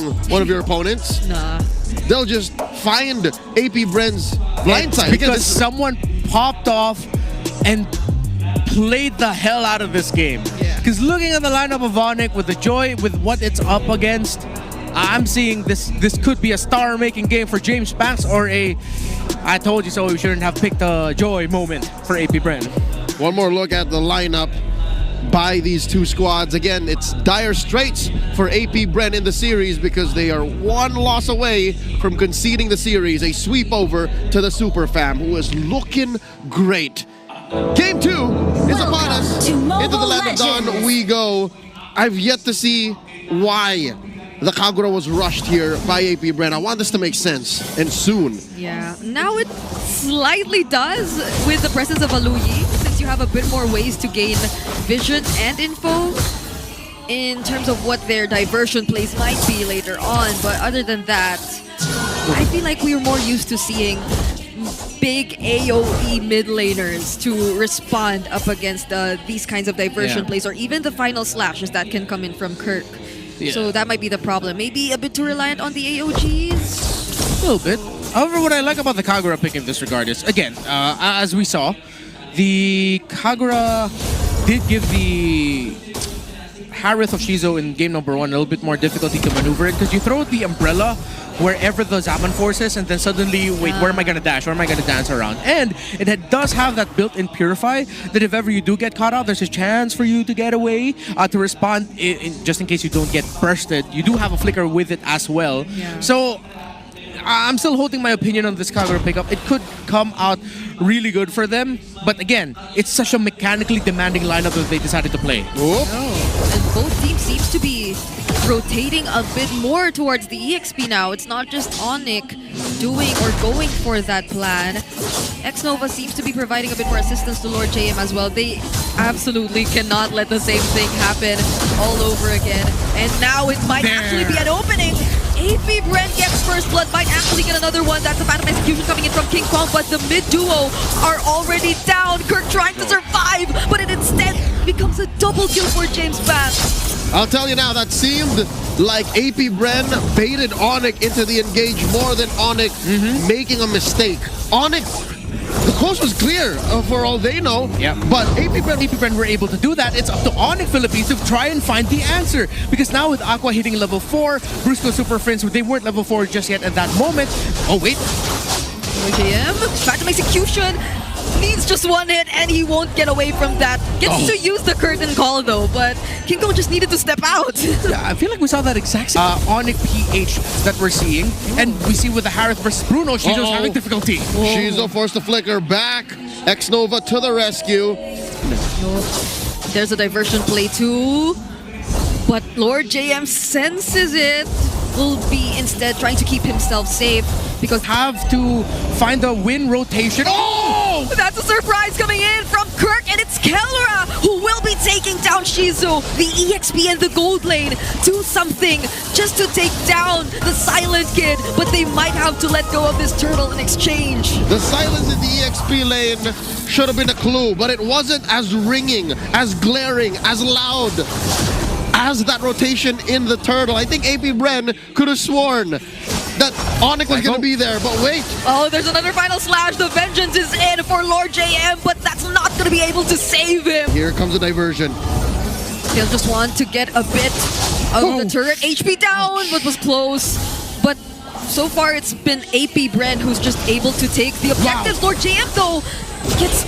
one of your opponents. Nah. They'll just find Apbren's blind side. Because someone popped off and played the hell out of this game. Because looking at the lineup of Onic with the Joy, with what it's up against, I'm seeing this could be a star-making game for James Banks or a I told you so, we shouldn't have picked a Joy moment for Apbren. One more look at the lineup by these two squads. Again, it's dire straits for Apbren in the series because they are one loss away from conceding the series. A sweep over to the Super Fam, who is looking great. Game 2 is upon us. Into the Land of Dawn we go. I've yet to see why the Kagura was rushed here by Apbren. I want this to make sense, and soon. Yeah, now it slightly does with the presence of Aluyi, since you have a bit more ways to gain vision and info in terms of what their diversion plays might be later on. But other than that, I feel like we were more used to seeing big AoE mid laners to respond up against these kinds of diversion plays, or even the final slashes that can come in from Kirk. Yeah. So that might be the problem. Maybe a bit too reliant on the AOGs? A little bit. However, what I like about the Kagura pick in this regard is, again, as we saw, the Kagura did give the Harith of Shizo in game number 1 a little bit more difficulty to maneuver it, because you throw the umbrella wherever the Zaman force is, and then suddenly, wait, where am I going to dash? Where am I going to dance around? And it does have that built-in Purify that if ever you do get caught out, there's a chance for you to get away, to respond just in case you don't get bursted. You do have a flicker with it as well. Yeah. So I'm still holding my opinion on this Kagura pickup. It could come out really good for them, but again, it's such a mechanically demanding lineup that they decided to play. And both teams seems to be rotating a bit more towards the EXP now. It's not just Onic doing or going for that plan. X-Nova seems to be providing a bit more assistance to Lord JM as well. They absolutely cannot let the same thing happen all over again. And now it might actually be an opening. Apbren gets first blood, might actually get another one. That's a Phantom Execution coming in from King Kong, but the mid duo are already down. Kirk trying to survive, but it instead becomes a double kill for James Banks. I'll tell you now, that seemed like Apbren baited Onic into the engage more than Onic making a mistake. Onic, the coast was clear for all they know, but Apbren were able to do that. It's up to Onic Philippines to try and find the answer, because now with Aqua hitting level 4, Brusco Super Friends, they weren't level 4 just yet at that moment. Oh wait, JM, Phantom Execution needs just one hit and he won't get away from that. Gets to use the curtain call though, but King Kong just needed to step out. Yeah, I feel like we saw that exact same Onic PH that we're seeing, and we see with the Harith versus Bruno, Shizo's having difficulty. Shizo forced the flicker back. X-Nova to the rescue. There's a diversion play too, but Lord JM senses it. Will be instead trying to keep himself safe because have to find a win rotation. Oh! That's a surprise coming in from Kirk, and it's Kellera who will be taking down Shizu. The EXP and the gold lane do something just to take down the Silent Kid, but they might have to let go of this turtle in exchange. The silence in the EXP lane should have been a clue, but it wasn't as ringing, as glaring, as loud as that rotation in the turtle. I think Apbren could have sworn that Onic was going to be there, but wait. Oh, there's another final slash. The vengeance is in for Lord JM, but that's not going to be able to save him. Here comes a diversion. They'll just want to get a bit of the turret. HP down, but was close. But so far, it's been Apbren who's just able to take the objectives. Lord JM, though, gets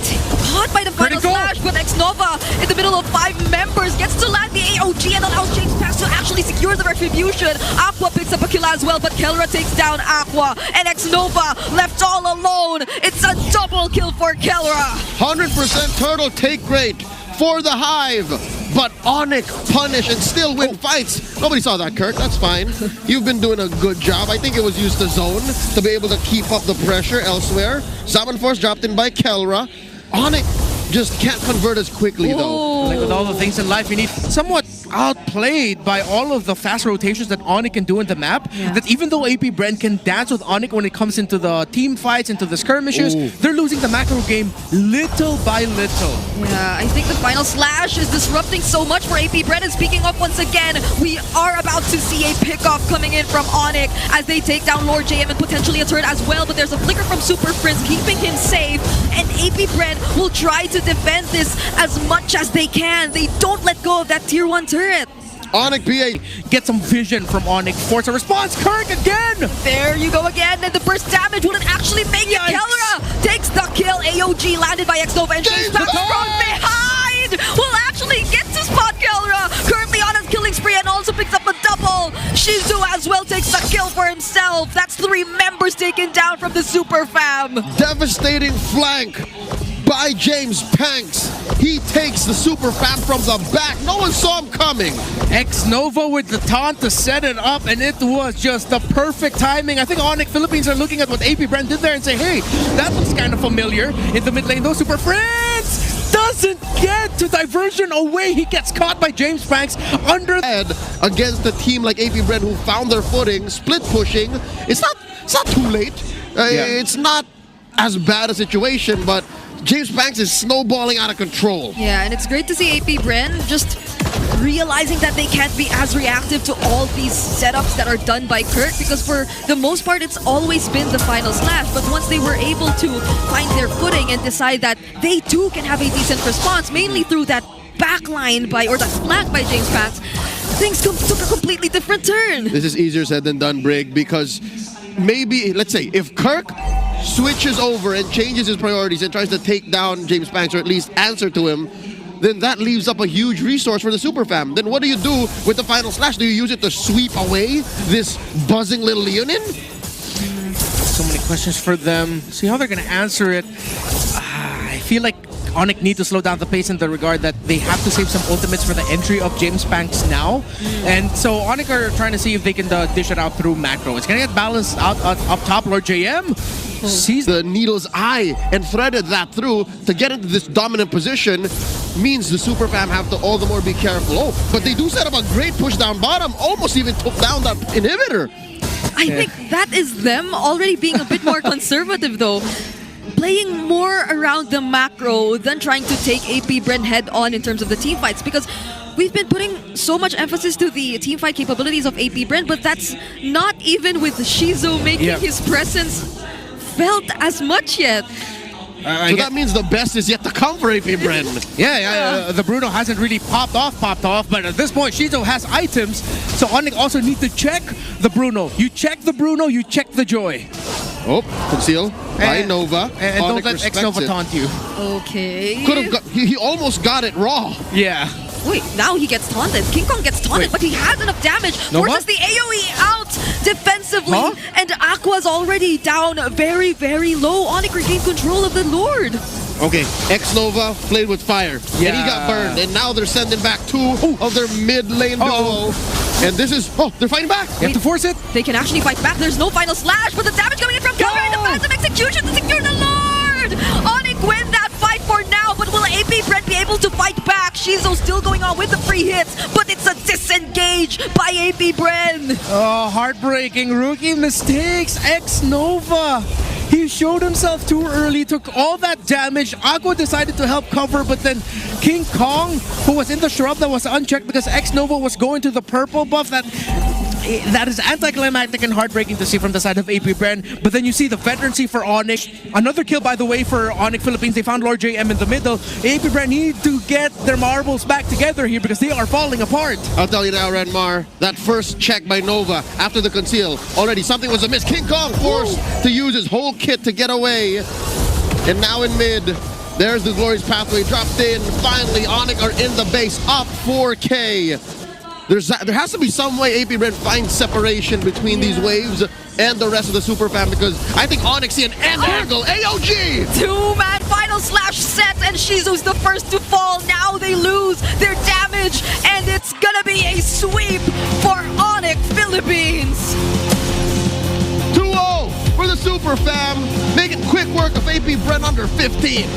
caught by the final slash, but X-Nova in the middle of 5 members gets to land the AOG and allows James Pass to actually secure the retribution. Aqua picks up a kill as well, but Kellera takes down Aqua, and X-Nova left all alone. It's a double kill for Kellera. 100% turtle take rate for the Hive, but Onic punish and still win fights. Nobody saw that, Kirk. That's fine. You've been doing a good job. I think it was used to zone to be able to keep up the pressure elsewhere. Zaman Force dropped in by Kellera. Onic just can't convert as quickly, though. Like with all the things in life, you need somewhat outplayed by all of the fast rotations that Onic can do in the map. Yeah. That even though Apbren can dance with Onic when it comes into the team fights, into the skirmishes, they're losing the macro game little by little. Yeah, I think the final slash is disrupting so much for Apbren. And speaking of, once again, we are about to see a pickoff coming in from Onic as they take down Lord JM and potentially a turret as well. But there's a flicker from Super Prince keeping him safe. And Apbren will try to defend this as much as they can. They don't let go of that tier 1 turret. Onic PA. Get some vision from Onic. Force a response. Kirk again! There you go again, and the burst damage wouldn't actually make it. Kellera takes the kill. AOG landed by Xnova and James Pax from behind will actually get to spot Kellera. Currently on his killing spree and also picks up a double. Shizu as well takes the kill for himself. That's 3 members taken down from the Super Fam. Devastating flank by James Pax. He takes the Super Fam from the back. No one saw him coming. Xnova with the taunt to set it up, and it was just the perfect timing. I think Onic Philippines are looking at what Apbren did there and say, hey, that looks kind of familiar. In the mid lane, though, Super Prince doesn't get to diversion away. He gets caught by James Pax under Head against a team like Apbren who found their footing, split pushing. It's not too late. It's not as bad a situation, but James Pax is snowballing out of control. Yeah, and it's great to see Apbren just realizing that they can't be as reactive to all these setups that are done by Kirk, because for the most part it's always been the final slash. But once they were able to find their footing and decide that they too can have a decent response, mainly through that backline by, or that flank by James Pax, things took a completely different turn. This is easier said than done, Brig, because maybe, let's say, if Kirk switches over and changes his priorities and tries to take down James Pax, or at least answer to him, then that leaves up a huge resource for the Super Fam. Then what do you do with the final slash? Do you use it to sweep away this buzzing little unit? so many questions for them. See how they're going to answer it. I feel like Onic need to slow down the pace in the regard that they have to save some ultimates for the entry of James Pax now. And so Onic are trying to see if they can dish it out through macro. It's going to get balanced out up top. Lord JM sees the needle's eye and threaded that through to get into this dominant position. Means the Super Fam have to all the more be careful. Oh, but they do set up a great push down bottom. Almost even took down that inhibitor. I think that is them already being a bit more conservative though. Playing more around the macro than trying to take Apbren head on in terms of the team fights, because we've been putting so much emphasis to the team fight capabilities of Apbren, but that's not even with Shizu making his presence felt as much yet. So that means the best is yet to come for Apbren. The Bruno hasn't really popped off, but at this point Shizu has items, so Onic also need to check the Bruno. You check the Bruno, you check the Joy. Oh, conceal by Nova. And don't let Xnova taunt you. Okay. Could have got, he almost got it raw. Yeah. Wait, now he gets taunted. King Kong gets taunted, but he has enough damage. Nova? Forces the AoE out defensively, and Aqua's already down very, very low. Onic regained control of the Lord. Okay, Xnova played with fire, and he got burned, and now they're sending back two of their mid lane duo. And this is, they're fighting back. You have to force it. They can actually fight back. There's no final slash, but the damage coming in from Kellera and the passive execution to secure the Lord. Onic win that fight for now, but will Apbren be able to fight back? Shizu still going on with the free hits, but it's a disengage by Apbren. Oh, heartbreaking rookie mistakes. Xnova. He showed himself too early, took all that damage. Aqua decided to help cover, but then King Kong, who was in the shrub that was unchecked because Xnova was going to the purple buff, that is anticlimactic and heartbreaking to see from the side of Apbren. But then you see the veterancy for Onic. Another kill, by the way, for Onic Philippines. They found Lord JM in the middle. Apbren need to get their marbles back together here because they are falling apart. I'll tell you now, Renmar, that first check by Nova after the conceal, already something was amiss. King Kong forced to use his whole kit to get away. And now in mid, there's the glorious pathway dropped in. Finally, Onic are in the base, up 4K. There has to be some way Apbren finds separation between these waves and the rest of the Super Fam, because I think Onic see an end angle. AOG! Two-man final slash set, and Shizu's the first to fall. Now they lose their damage, and it's gonna be a sweep for Onic Philippines. 2-0 for the Super Fam. Making quick work of Apbren under 15.